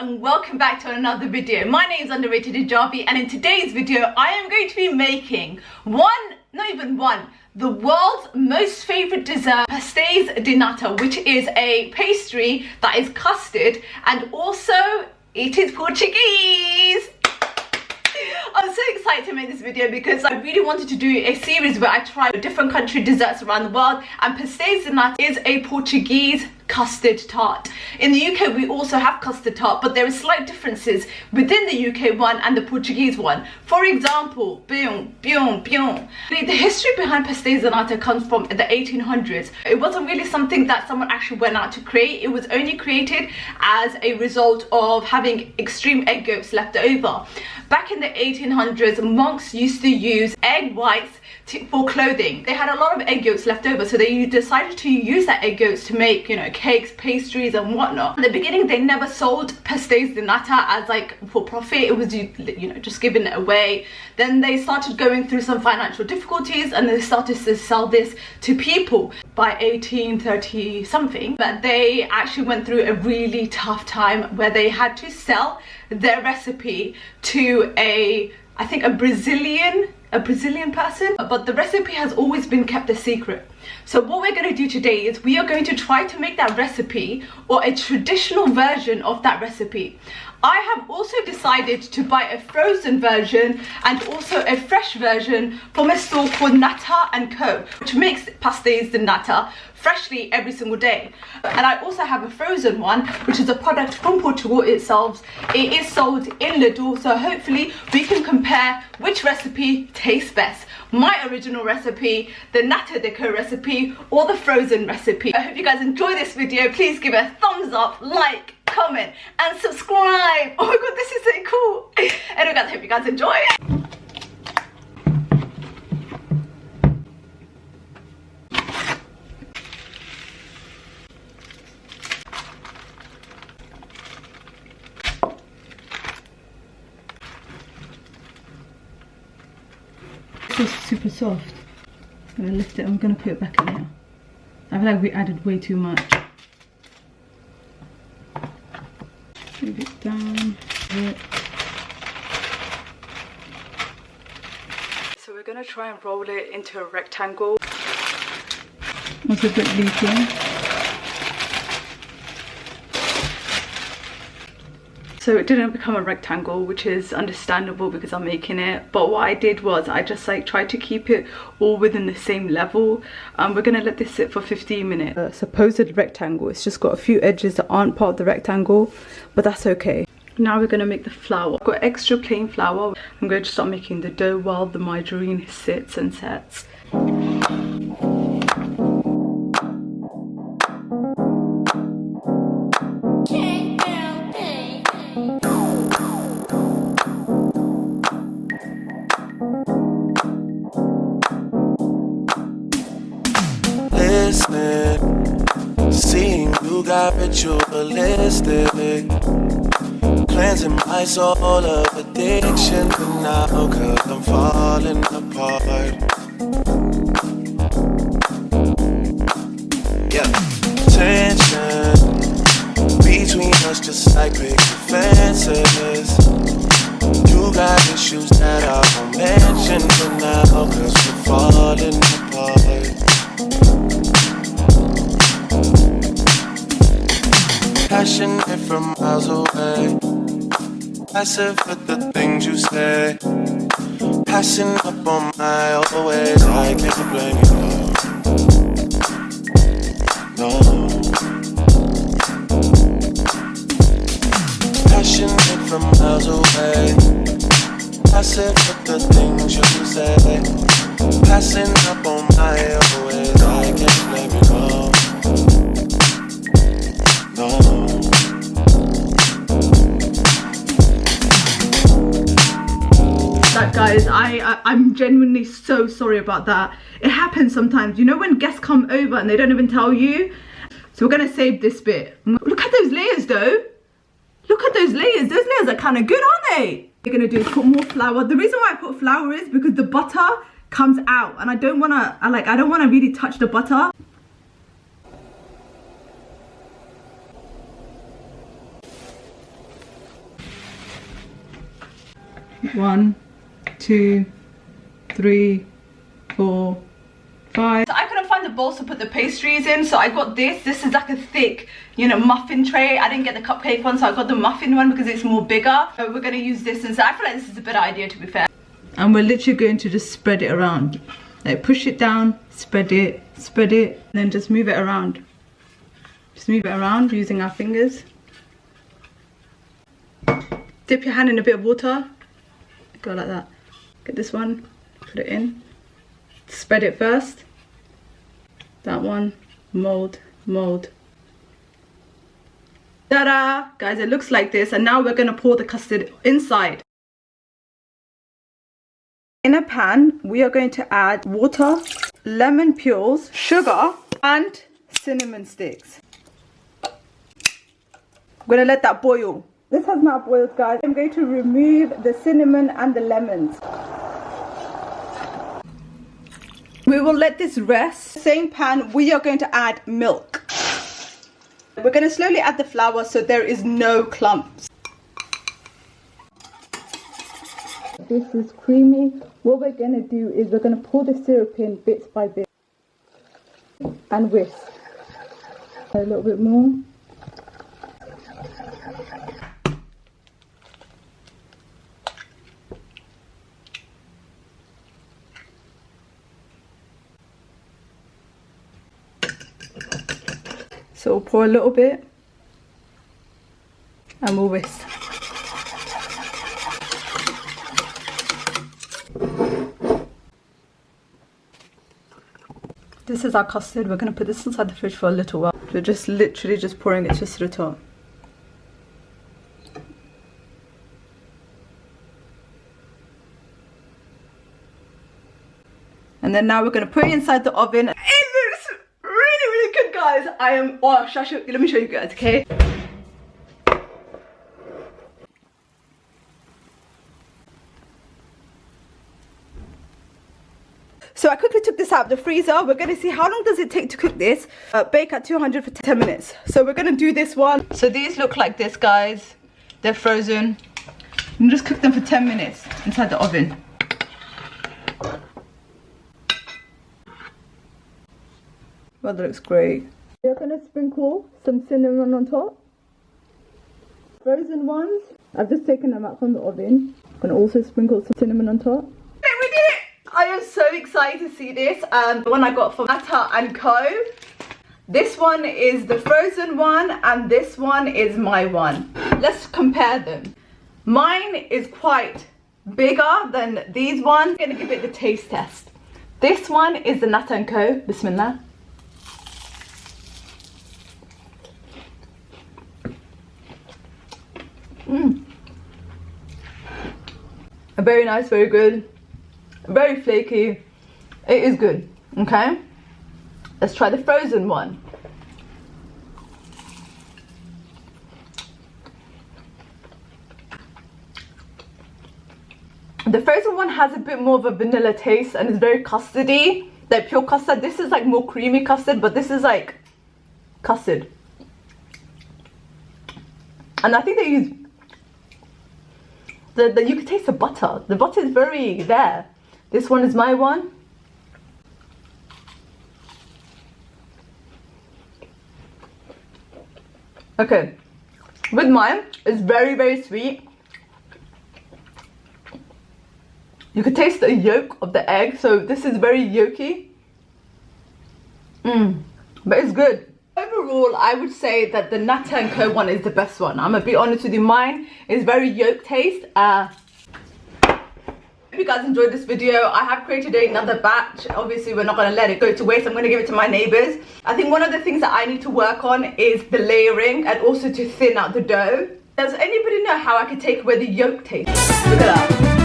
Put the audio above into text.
and welcome back to another video. My name is Underrated Hijabi, and in today's video I am going to be making the world's most favorite dessert, pastéis de nata, which is a pastry that is custard and also it is Portuguese. I'm so excited to make this video because I really wanted to do a series where I try different country desserts around the world, and pastéis de nata is a Portuguese custard tart. In the UK we also have custard tart, but there are slight differences within the UK one and the Portuguese one. For example, the history behind pastéis de nata comes from the 1800s. It wasn't really something that someone actually went out to create. It was only created as a result of having extreme egg yolks left over. Back in the 1800s, monks used to use egg whites for clothing. They had a lot of egg yolks left over, so they decided to use that egg yolks to make, you know, cakes, pastries and whatnot. In the beginning they never sold pastéis de nata as like for profit. It was, you know, just giving it away. Then they started going through some financial difficulties and they started to sell this to people by 1830 something. But they actually went through a really tough time where they had to sell their recipe to I think a Brazilian person, but the recipe has always been kept a secret. So what we're going to do today is we are going to try to make that recipe, or a traditional version of that recipe. I have also decided to buy a frozen version and also a fresh version from a store called Nata & Co, which makes pastéis de nata freshly every single day. And I also have a frozen one, which is a product from Portugal itself. It is sold in Lidl, so hopefully we can compare which recipe tastes best. My original recipe, the Nata & Co recipe, or the frozen recipe. I hope you guys enjoy this video. Please give it a thumbs up, like, comment and subscribe. Oh my god, this is so cool. Anyway guys, I hope you guys enjoy. This is super soft. I'm gonna lift it, I'm gonna put it back in here. I feel like we added way too much. Move it down. So we're gonna try and roll it into a rectangle. That's a bit leaky. So it didn't become a rectangle, which is understandable because I'm making it. But what I did was I just like tried to keep it all within the same level. We're gonna let this sit for 15 minutes. A supposed rectangle, it's just got a few edges that aren't part of the rectangle, but that's okay. Now we're gonna make the flour. I've got extra plain flour. I'm going to start making the dough while the margarine sits and sets. Seeing you got ritualistic, cleansing my soul of addiction for now, cause I'm falling apart. Yeah, tension between us just like big fences. You got issues that I won't mention for now, cause we're falling apart. Passionate from miles away, passive with the things you say, passing up on my always. I can't blame you, no. Passionate from miles away, passive with the things you say, passing up on my always. I can't blame you, no. That guys, I'm genuinely so sorry about that. It happens sometimes, you know, when guests come over and they don't even tell you. So we're gonna save this bit. Look at those layers though. Look at those layers. Those layers are kind of good, aren't they? What we're gonna do is put more flour. The reason why I put flour is because the butter comes out and I don't wanna really touch the butter. 1, 2, 3, 4, 5. So I couldn't find the bowls to put the pastries in, so I got this. This is like a thick, you know, muffin tray. I didn't get the cupcake one, so I got the muffin one because it's more bigger. So we're going to use this instead. I feel like this is a better idea, to be fair. And we're literally going to just spread it around. Like push it down, spread it, and then just move it around. Just move it around using our fingers. Dip your hand in a bit of water. Go like that. Get this one, put it in. Spread it first. That one, mold. Ta-da! Guys, it looks like this, and now we're gonna pour the custard inside. In a pan, we are going to add water, lemon peels, sugar, and cinnamon sticks. I'm gonna let that boil. This has now boiled, guys. I'm going to remove the cinnamon and the lemons. We will let this rest. Same pan, we are going to add milk. We're going to slowly add the flour so there is no clumps. This is creamy. What we're going to do is we're going to pour the syrup in bits by bit and whisk. A little bit more. So we'll pour a little bit and we'll whisk. This is our custard. We're going to put this inside the fridge for a little while. We're just literally just pouring it just to the top. And then now we're going to put it inside the oven. It looks really good, guys. Let me show you guys, okay? So I quickly took this out of the freezer. We're going to see how long does it take to cook this. Bake at 200 for 10 minutes. So we're going to do this one. So these look like this, guys. They're frozen. You can just cook them for 10 minutes inside the oven. Well, that looks great. We're going to sprinkle some cinnamon on top. Frozen ones, I've just taken them out from the oven. I'm going to also sprinkle some cinnamon on top. We did it! I am so excited to see this. The one I got from Nata and Co. This one is the frozen one and this one is my one. Let's compare them. Mine is quite bigger than these ones. I'm going to give it the taste test. This one is the Nata and Co. Bismillah. Very nice, very good, very flaky. It is good. Okay, let's try the frozen one. The frozen one has a bit more of a vanilla taste and it's very custardy, like pure custard. This is like more creamy custard, but this is like custard. And I think they use you can taste the butter. The butter is very there. This one is my one. Okay, with mine, it's very sweet. You could taste the yolk of the egg, so this is very yolky. But it's good. Overall, I would say that the Nata and Co one is the best one. I'm gonna be honest with you, mine is very yolk taste. If you guys enjoyed this video, I have created another batch. Obviously, we're not gonna let it go to waste. I'm gonna give it to my neighbors. I think one of the things that I need to work on is the layering and also to thin out the dough. Does anybody know how I could take away the yolk taste? Look at that.